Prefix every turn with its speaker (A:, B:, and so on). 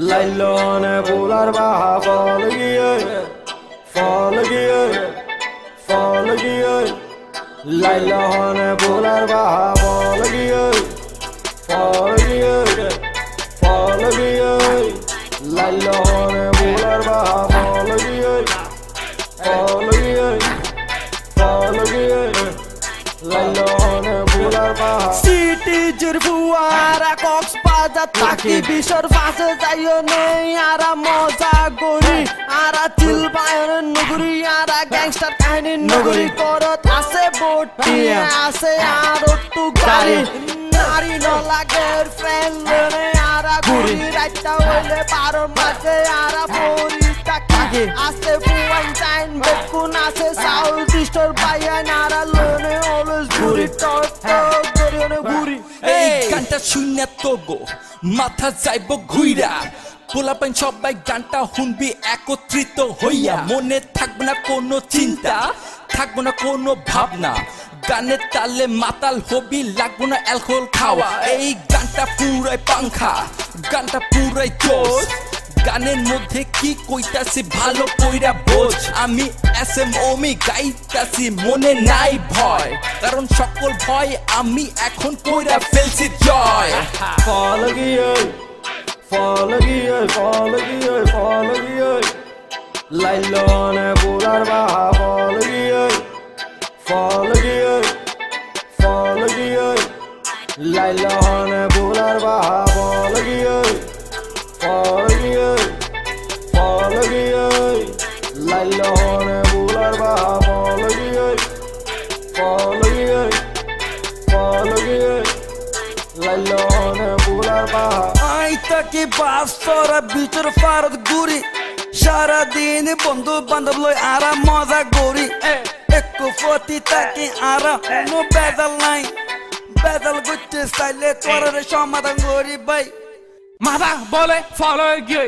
A: লাইলনে বুলার বাহা ফল গিয়ে লাইলনে বুলার বাহা ফল গিয়ে লাইলনে বুলার বাহা ফল গিয়ে লাইলনে বুলার বাহা
B: সিটিজের ফুয়ারা কক্সবাজার তাকি বিশর ফাঁসে যাইও নেই আরা মজা করি আরা চিল বায়নের নগরী আরা গ্যাংস্টার কাহিনীর নগরী করত আছে বটি আছে আর একটু গাড়ি নারী নলাগের ফ্রেন্ড লনে আরা ঘুরি রাইতা হইলে বারোর মাঝে আরা পরি তাকি আছে ফুয়াইন চাইন বেকুন আছে সাউথ ইস্টার পাইয়া নারা লনে অলওয়েজ ঘুরি টক ঘুরি
C: এই গানটা শুনে তো গো মাথা যাইব ঘুইরা পোলাপাইন সবাই গানটা শুনবি একত্রিত হইয়া মনে থাকবে না কোনো চিন্তা থাকবে না কোনো ভাবনা গানের তালে মাতাল হবি লাগবো না অ্যালকোহল খাওয়া এই গানটা পুরাই পাংখা গানটা পুরাই জোশ গানের মধ্যে কি কইতাছি ভালো কইরা বোঝ আমি এসএম ওমি গাইতাছি মনে নাই ভয় কারণ সকল ভয় আমি এখন কইরা ফেলছি জয়
A: ফল গিয়ে লাইলনে বুলার বাহা ফল গিয়ে লাইলনে বুলার বাহা ফল গিয়ে লাইলনে বুলার বাহা ফল গিয়ে লাইলনে বুলার বাহা
B: আই তাকি বাস্তরা বিচর ফারত ঘুরি সারাদিন বন্ধু বান্ধব লই আরা মজা করি একটু ফতি তাকি আরা কোনো বেজাল নাই বেজাল গুচ্ছে চাইলে তোর সমাধান করি ভাই
D: মাথা বলে ফলো গিয়ে